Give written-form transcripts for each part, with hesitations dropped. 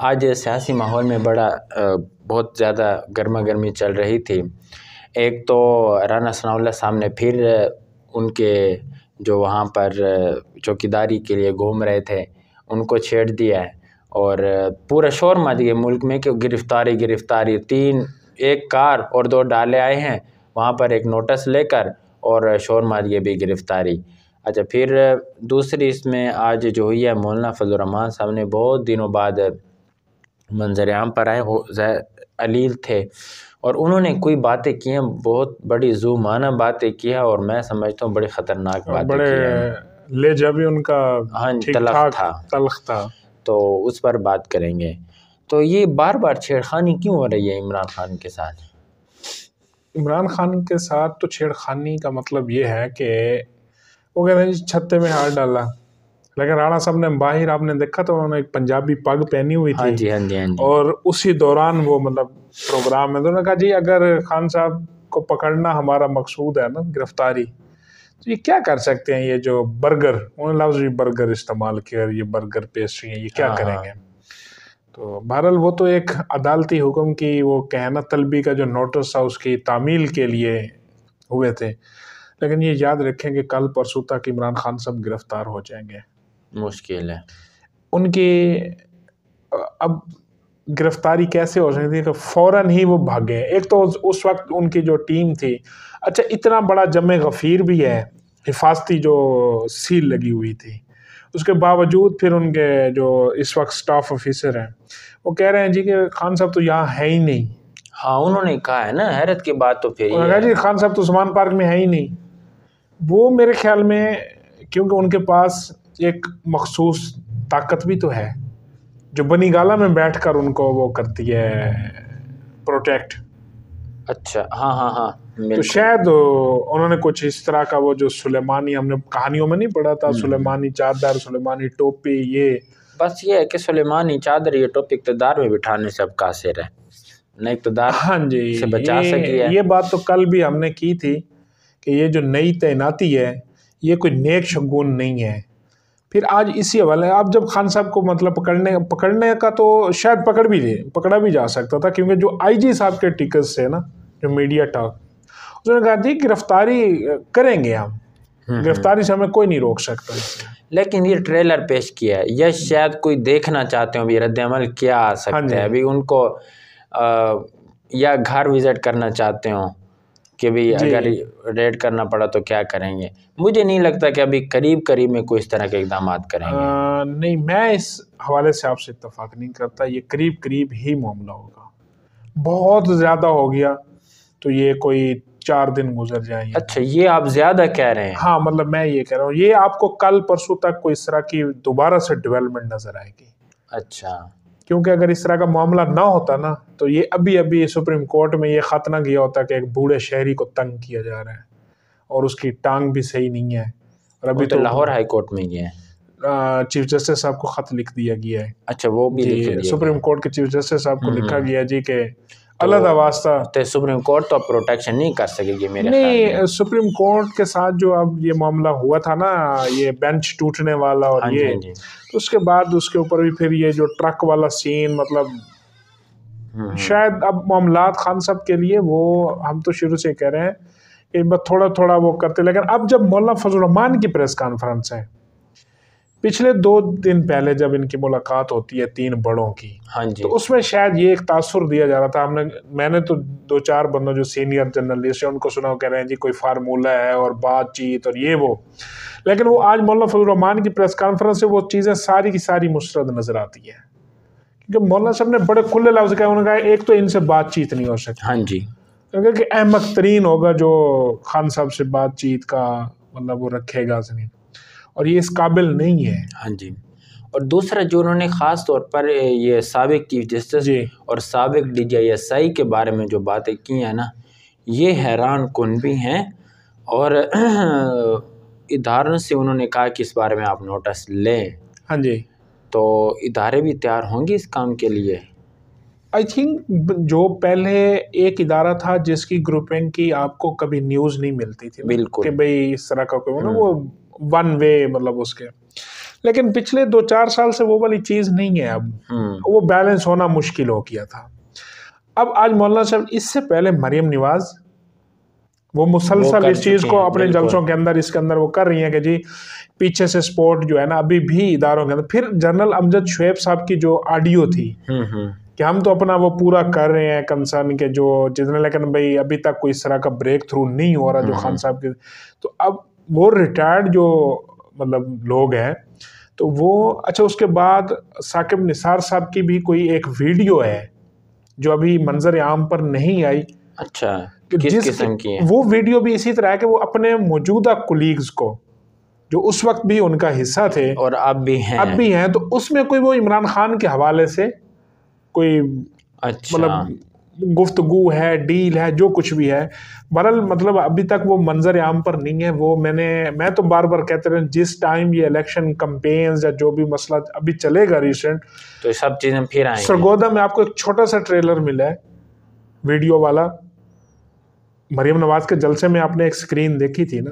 आज सियासी माहौल में बहुत ज़्यादा गर्मा गर्मी चल रही थी। एक तो राना सनाउल्लाह साहब ने फिर उनके जो वहाँ पर चौकीदारी के लिए घूम रहे थे उनको छेड़ दिया है और पूरा शोर मच गया मुल्क में कि गिरफ्तारी 1 कार और 2 डाले आए हैं वहाँ पर एक नोटिस लेकर और शोर मच गया भी गिरफ्तारी। अच्छा, फिर दूसरी इसमें आज जो हुई है, मौलाना फजल रहमान साहब ने बहुत दिनों बाद मंजर आम पर आए, वो अलील थे और उन्होंने कोई बातें की हैं, बहुत बड़ी जुमाना बातें की है और मैं समझता हूँ बड़ी ख़तरनाक बातें की हैं। लहजा भी उनका हाँ तल्ख था। तो उस पर बात करेंगे। तो ये बार बार छेड़खानी क्यों हो रही है इमरान खान के साथ? इमरान खान के साथ तो छेड़खानी का मतलब ये है कि वो कहते हैं छत्ते में हाथ डाला, लेकिन राणा साहब ने बाहर आपने देखा तो उन्होंने एक पंजाबी पग पहनी हुई थी। हाँ जी, हाँ जी, हाँ जी। और उसी दौरान वो मतलब प्रोग्राम में उन्होंने कहा जी अगर खान साहब को पकड़ना हमारा मकसूद है ना गिरफ्तारी, तो ये क्या कर सकते हैं, ये जो बर्गर, उन्होंने लफ्ज़ भी बर्गर इस्तेमाल किया, ये बर्गर पेस्ट्री है, ये क्या करेंगे। तो बहरहाल वो तो एक अदालती हुक्म की वो कहना तलबी का जो नोटिस था उसकी तामील के लिए हुए थे, लेकिन ये याद रखें कि कल परसों तक इमरान खान साहब गिरफ्तार हो जाएंगे। मुश्किल है उनकी अब गिरफ्तारी कैसे हो सकती है कि फौरन ही वो भागे। एक तो उस वक्त उनकी जो टीम थी, अच्छा इतना बड़ा जमे गफ़ीर भी है, हिफाजती जो सील लगी हुई थी, उसके बावजूद फिर उनके जो इस वक्त स्टाफ ऑफिसर हैं वो कह रहे हैं जी कि खान साहब तो यहाँ है ही नहीं। हाँ, उन्होंने कहा है ना, हैरत की बात तो फिर उन्होंने कहा जी खान साहब तो उस्मान पार्क में है ही नहीं। वो मेरे ख्याल में क्योंकि उनके पास एक मखसूस ताकत भी तो है जो बनी गाला में बैठकर उनको वो करती है प्रोटेक्ट। अच्छा, हाँ हाँ हाँ, तो शायद उन्होंने कुछ इस तरह का वो जो सुलेमानी, हमने कहानियों में नहीं पढ़ा था, सुलेमानी चादर, सुलेमानी टोपी, ये बस ये है कि सुलेमानी चादर ये टोपी इक़्तिदार में बिठाने से अब कासिर है, नई इक़्तिदार हाँ जी से बचा सकी है। ये बात तो कल भी हमने की थी कि ये जो नई तैनाती है ये कोई नेक शगुन नहीं है। फिर आज इसी हवाले अब जब खान साहब को मतलब पकड़ने का तो शायद पकड़ा भी जा सकता था, क्योंकि जो आईजी साहब के टिकट से ना जो मीडिया टॉक, उसने कहा थी गिरफ्तारी करेंगे हम, गिरफ्तारी से हमें कोई नहीं रोक सकता। लेकिन ये ट्रेलर पेश किया है, यह शायद कोई देखना चाहते हो अभी रद्द-ए-अमल क्या आ सकता है, अभी उनको या घर विजिट करना चाहते हो कि भाई अगर रेड करना पड़ा तो क्या करेंगे। मुझे नहीं लगता कि अभी करीब में कोई इस तरह के इक़दाम करेंगे। नहीं, मैं इस हवाले से आपसे इत्तेफाक नहीं करता। ये करीब ही मामला होगा, बहुत ज़्यादा हो गया तो ये कोई 4 दिन गुजर जाएंगे। अच्छा, ये आप ज़्यादा कह रहे हैं? हाँ, मतलब मैं ये कह रहा हूँ ये आपको कल परसों तक कोई इस तरह की दोबारा से डेवलपमेंट नज़र आएगी। अच्छा, क्योंकि अगर इस तरह का मामला ना होता ना तो ये अभी सुप्रीम कोर्ट में ये ख़त ना गया होता कि एक बूढ़े शहरी को तंग किया जा रहा है और उसकी टांग भी सही नहीं है। और अभी तो लाहौर हाई कोर्ट में गया है, चीफ जस्टिस साहब को ख़त लिख दिया गया है। अच्छा, वो भी लिख दिया सुप्रीम कोर्ट के चीफ जस्टिस साहब को लिखा गया जी के अल्लाह वास्ता। तो सुप्रीम कोर्ट तो प्रोटेक्शन नहीं कर सकेगी मेरे नहीं, सुप्रीम कोर्ट के साथ जो अब ये मामला हुआ था ना, ये बेंच टूटने वाला और ये, तो उसके बाद उसके ऊपर भी फिर ये जो ट्रक वाला सीन, मतलब शायद अब मामलात खान साहब के लिए वो हम तो शुरू से कह रहे हैं कि बस थोड़ा वो करते, लेकिन अब जब मौलाना फजल रहमान की प्रेस कॉन्फ्रेंस है पिछले 2 दिन पहले जब इनकी मुलाकात होती है 3 बड़ों की, हाँ जी, तो उसमें शायद ये एक तासुर दिया जा रहा था। मैंने तो 2-4 बंदों जो सीनियर जर्नलिस्ट हैं उनको सुना, कह रहे हैं जी कोई फार्मूला है और बातचीत और ये वो, लेकिन वो आज मौलाना फजल रहमान की प्रेस कॉन्फ्रेंस से वो चीज़ें सारी की सारी मुस्तरद नजर आती है, क्योंकि मौलाना साहब ने बड़े खुले लफ्ज़ कहा, उन्होंने कहा एक तो इनसे बातचीत नहीं हो सकती। हाँ जी, क्योंकि अहमक तरीन होगा जो खान साहब से बातचीत का मतलब वो रखेगा जमीन, और ये इस काबिल नहीं है। हाँ जी। और दूसरा जो उन्होंने ख़ास तौर पर ये साबिक चीफ जस्टिस और साबिक DJSI के बारे में जो बातें की हैं ना, ये हैरान कुन भी हैं और इदारों से उन्होंने कहा कि इस बारे में आप नोटिस लें। हाँ जी, तो इदारे भी तैयार होंगे इस काम के लिए। आई थिंक जो पहले एक इदारा था जिसकी ग्रुपिंग की आपको कभी न्यूज़ नहीं मिलती थी, बिल्कुल, कि भाई इस तरह का कोई वो वन वे मतलब उसके, लेकिन पिछले 2-4 साल से वो वाली चीज नहीं है। अब वो बैलेंस होना मुश्किल हो गया था। अब आज मौलाना साहब, इससे पहले मरियम नवाज वो मुसलसल इस चीज को अपने जलसों के अंदर, इसके अंदर वो कर रही है कि जी पीछे से सपोर्ट जो है ना अभी भी इदारों के अंदर। फिर जनरल अमजद शुएब साहब की जो ऑडियो थी कि हम तो अपना वो पूरा कर रहे हैं कंसर्न के जो जितने, लेकिन भाई अभी तक कोई इस तरह का ब्रेक थ्रू नहीं हो रहा जो खान साहब के। तो अब वो रिटायर्ड जो मतलब लोग हैं तो वो, अच्छा उसके बाद साकिब निसार साहब की भी कोई एक वीडियो है जो अभी मंजर आम पर नहीं आई। अच्छा, किस किस्म की है? वो वीडियो भी इसी तरह है कि वो अपने मौजूदा कुलीग्स को जो उस वक्त भी उनका हिस्सा थे और अब भी हैं, तो उसमें कोई वो इमरान खान के हवाले से कोई मतलब गुफ्तगू है, डील है, जो कुछ भी है। बहरहाल मतलब अभी तक वो मंजर आम पर नहीं है। वो मैं तो बार बार कहते रहे, जिस टाइम ये इलेक्शन कैंपेन्स या जो भी मसला अभी चलेगा रिसेंट, तो सब चीजें फिर आएंगी। सरगोदा में आपको एक छोटा सा ट्रेलर मिला है वीडियो वाला। मरियम नवाज के जलसे में आपने एक स्क्रीन देखी थी ना?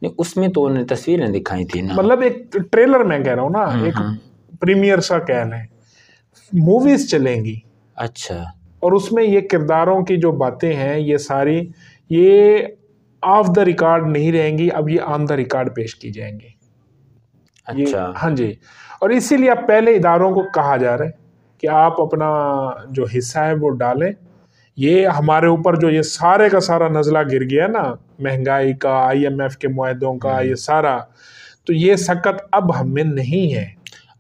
नहीं, उसमें तो उन्होंने तस्वीरें दिखाई थी ना। मतलब एक ट्रेलर मैं कह रहा हूँ ना, एक प्रीमियर सा कह लें, मूवीज चलेंगी। अच्छा। और उसमें ये किरदारों की जो बातें हैं ये सारी ये ऑफ द रिकॉर्ड नहीं रहेंगी, अब ये ऑन द रिकॉर्ड पेश की जाएंगी। अच्छा। हाँ जी। और इसीलिए अब पहले इदारों को कहा जा रहा है कि आप अपना जो हिस्सा है वो डालें। ये हमारे ऊपर जो ये सारे का सारा नज़ला गिर गया ना, महंगाई का, IMF के मुआहदों का, ये सारा, तो ये सकत अब हमें नहीं है।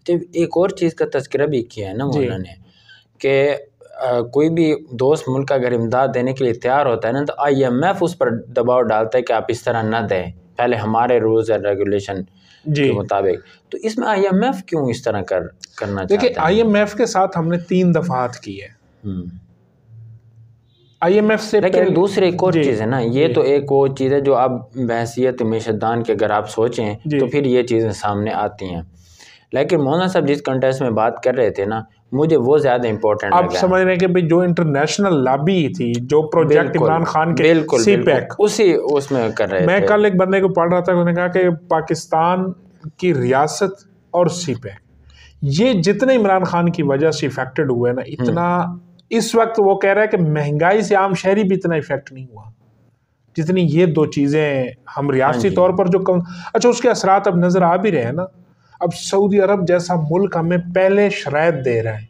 तो एक और चीज़ का तज़किरा भी किया है ना उन्होंने कि कोई भी दोस्त मुल्क अगर इमदाद देने के लिए तैयार होता है ना, तो IMF उस पर दबाव डालता है कि आप इस तरह ना दें, पहले हमारे रूल्स एंड रेगुलेशन के मुताबिक। तो इसमें IMF क्यों इस तरह करना चाहते हैं? देखिए, IMF के साथ हमने 3 दफात की है। IMF से लेकिन दूसरी एक और चीज़ है ना, ये तो एक वो चीज़ है जो अब बहसियत मीशतदान के अगर आप सोचें तो फिर ये चीज़ें सामने आती हैं। लेकिन मौलाना साहब जिस कंटेक्स्ट में बात कर रहे थे ना, मुझे वो ज़्यादा इंपॉर्टेंट लगा। आप समझ रहे हैं कि भाई जो इंटरनेशनल लॉबी थी, जो प्रोजेक्ट इमरान खान के CPEC, उसी उसमें कर रहे थे। मैं कल एक बंदे को पढ़ रहा था, उन्होंने कहा कि पाकिस्तान की रियासत और CPEC ये जितने इमरान खान की वजह से इफेक्टेड हुए ना, इतना इस वक्त वो कह रहा है कि महंगाई से आम शहरी भी इतना इफेक्ट नहीं हुआ जितनी ये 2 चीज़ें हम रियासती तौर पर जो अच्छा उसके असरात अब नज़र आ भी रहे हैं ना। अब सऊदी अरब जैसा मुल्क हमें पहले शरायत दे रहा है,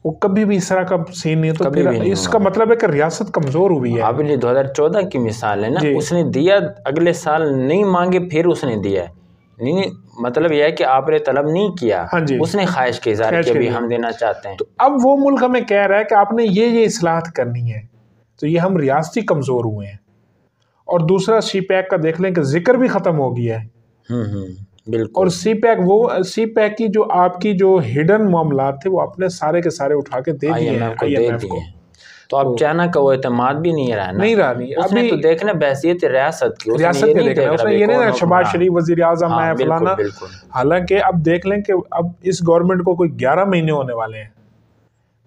वो कभी भी इस तरह का सीन नहीं है। तो फिर इसका मतलब है कि रियासत कमज़ोर हुई है। आपने 2014 की मिसाल है ना, उसने दिया, अगले साल नहीं मांगे फिर उसने दिया। नहीं, मतलब यह है कि आपने तलब नहीं किया, उसने ख्वाहिश के इज़हार किया भी हम देना चाहते हैं। तो अब वो मुल्क हमें कह रहा है कि आपने ये इस्लाहत करनी है, तो ये हम रियासती कमज़ोर हुए हैं। और दूसरा CPEC का देख लें कि जिक्र भी ख़त्म हो गया है। बिल्कुल। और CPEC की जो आपकी जो हिडन मामलात थे वो अपने सारे के सारे उठा के दे दिए IMF को। तो अब चाइना का वो एतमाद भी नहीं रहा ना, उसने तो देखना बहसियत रियासत की, रियासत के देखना, उसने ये नहीं शहबाज शरीफ वजीर आज़म है फलाना। हालांकि अब देख लें कि अब इस गवर्नमेंट को कोई 11 महीने होने वाले हैं,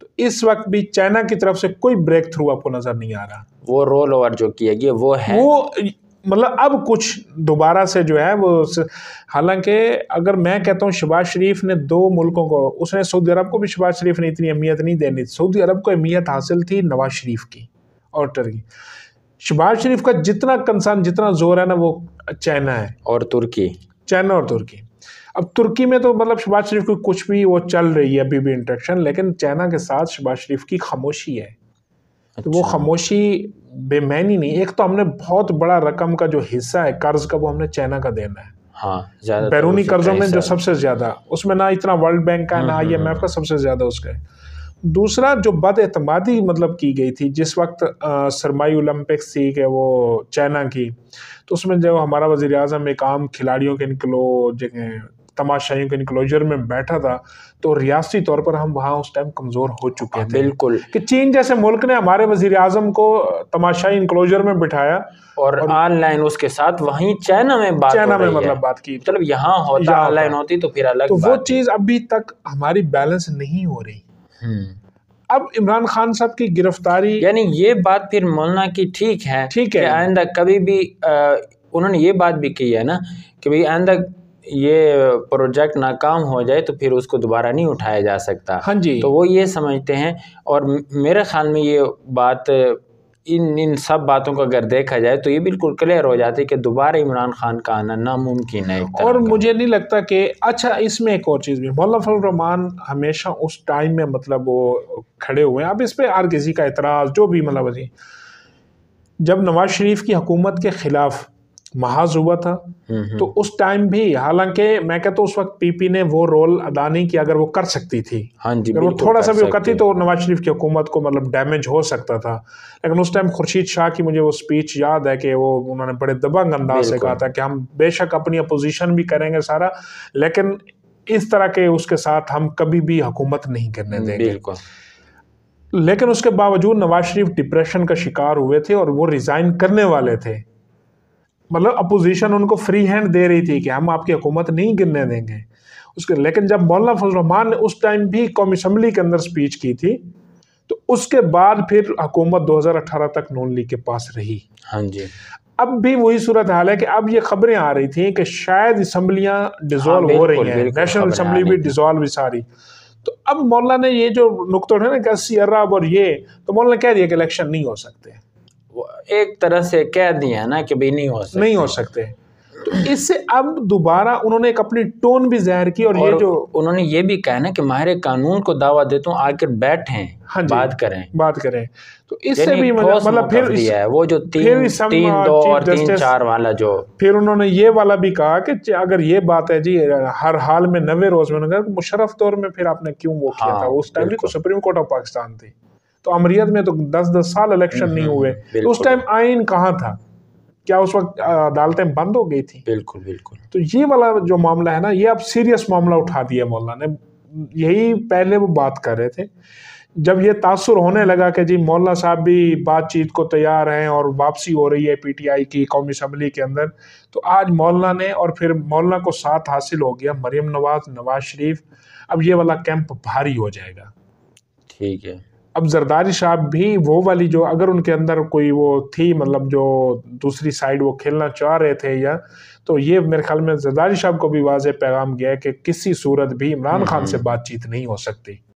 तो इस वक्त भी चाइना की तरफ से कोई ब्रेक थ्रू आपको नजर नहीं आ रहा। वो रोल ओवर जो किया गया वो है, वो मतलब अब कुछ दोबारा से जो है वो, हालांकि अगर मैं कहता हूँ शहबाज शरीफ ने 2 मुल्कों को, उसने सऊदी अरब को भी शहबाज शरीफ ने इतनी अहमियत नहीं देनी थी। सऊदी अरब को अहमियत हासिल थी नवाज शरीफ की और टर्की। शहबाज शरीफ का जितना कंसर्न, जितना जोर है ना वो चाइना है और तुर्की, चाइना और तुर्की। अब तुर्की में तो मतलब शहबाज शरीफ की कुछ भी वो चल रही है अभी भी इंटरेक्शन, लेकिन चाइना के साथ शहबाज शरीफ की खामोशी है। तो वो खामोशी बेमैनी नहीं। एक तो हमने बहुत बड़ा रकम का जो हिस्सा है कर्ज का वो हमने चाइना का देना है। हाँ, बैरूनी कर्जों में जो सबसे ज्यादा, उसमें ना इतना वर्ल्ड बैंक का ना IMF का, सबसे ज्यादा उसका है। दूसरा जो बदएतमादी मतलब की गई थी जिस वक्त सरमाई ओलंपिक्स थी कि वो चाइना की, तो उसमें जो हमारा वजीर आज़म एक आम खिलाड़ियों के तमाशाइयों के इनक्लोजर में बैठा था, तो रियासती तौर पर हम वहाँ उस टाइम कमज़ोर हो चुके थे। बिल्कुल, कि चीन जैसे मुल्क ने हमारे वजीर आज़म को तमाशाई इनक्लोजर में बिठाया और ऑनलाइन उसके साथ वहीं चाइना में बात की। मतलब यहाँ होता, ऑनलाइन होती तो फिर अलग। तो वो चीज़ अभी तक हमारी बैलेंस नहीं हो रही। अब इमरान खान साहब की गिरफ्तारी, यानी ये बात फिर मौलाना की ठीक है कि आइंदा कभी भी उन्होंने ये बात भी की है ना कि भाई आइंदा ये प्रोजेक्ट नाकाम हो जाए तो फिर उसको दोबारा नहीं उठाया जा सकता। हाँ जी। तो वो ये समझते हैं, और मेरे ख्याल में ये बात इन सब बातों को अगर देखा जाए तो ये बिल्कुल क्लियर हो जाती है कि दोबारा इमरान खान का आना नामुमकिन है एक तरह और का। मुझे नहीं लगता कि अच्छा, इसमें एक और चीज़ भी, मौलाना फजल रहमान हमेशा उस टाइम में मतलब वो खड़े हुए हैं। अब इस पे हर किसी का इतराज़ जो भी मतलब जी, जब नवाज शरीफ की हुकूमत के खिलाफ महाज हुआ था तो उस टाइम भी, हालांकि मैं कहता हूँ उस वक्त पीपी ने वो रोल अदा नहीं किया, अगर वो कर सकती थी। हाँ जी, अगर वो बिल्कुल थोड़ा कर सा भी वो सकते करती हैं। तो नवाज शरीफ की हुकूमत को मतलब डैमेज हो सकता था। लेकिन उस टाइम खुर्शीद शाह की मुझे वो स्पीच याद है कि वो उन्होंने बड़े दबंग अंदाज से कहा था कि हम बेशक अपनी अपोजिशन भी करेंगे सारा, लेकिन इस तरह के उसके साथ हम कभी भी हुकूमत नहीं करने देंगे। बिल्कुल। लेकिन उसके बावजूद नवाज शरीफ डिप्रेशन का शिकार हुए थे और वो रिजाइन करने वाले थे। मतलब अपोजिशन उनको फ्री हैंड दे रही थी कि हम आपकी हुकूमत नहीं गिरने देंगे उसके। लेकिन जब मौलाना फजल रहमान ने उस टाइम भी कौमी असम्बली के अंदर स्पीच की थी तो उसके बाद फिर हुकूमत 2018 तक नून लीग के पास रही। हाँ जी। अब भी वही सूरत हाल है कि अब ये खबरें आ रही थी कि शायद असम्बलियां डिसॉल्व हो रही हैं, नेशनल असम्बली भी डिसॉल्व ही सारी। तो अब मौलाना ने ये जो नुक्ता है ना कि 80 अरब और ये, तो मौलाना ने कह दिया कि इलेक्शन नहीं हो सकते। एक तरह से कह दिया ना कि भाई नहीं हो सकते। तो इससे अब दोबारा उन्होंने एक अपनी टोन भी जाहिर की, और ये जो उन्होंने ये भी कहा ना कि माहिर कानून को दावा देता हूँ आकर बैठें, हाँ जी, बात करें। तो इससे भी मतलब फिर दिया है वो जो 3-2 और 3-4 वाला जो, फिर उन्होंने ये वाला भी कहा कि अगर ये बात है जी हर हाल में 90 रोज में, मुशर्रफ दौर में फिर आपने क्यों वो किया था? उस टाइम भी तो सुप्रीम कोर्ट ऑफ पाकिस्तान थी, तो अमरीत में तो 10-10 साल इलेक्शन नहीं हुए। तो उस टाइम आइन कहाँ था? क्या उस वक्त अदालतें बंद हो गई थी? बिल्कुल बिल्कुल। तो ये वाला जो मामला है ना, ये अब सीरियस मामला उठा दिया मौलाना ने। यही पहले वो बात कर रहे थे, जब ये तासुर होने लगा कि जी मौलाना साहब भी बातचीत को तैयार हैं और वापसी हो रही है पीटीआई की कौमी असम्बली के अंदर, तो आज मौलाना ने और फिर मौलाना को साथ हासिल हो गया मरियम नवाज, नवाज शरीफ। अब ये वाला कैंप भारी हो जाएगा। ठीक है। अब जरदारी साहब भी वो वाली जो, अगर उनके अंदर कोई वो थी मतलब जो दूसरी साइड वो खेलना चाह रहे थे, या तो ये मेरे ख्याल में जरदारी साहब को भी वाज़ेह पैगाम गया है कि किसी सूरत भी इमरान खान से बातचीत नहीं हो सकती।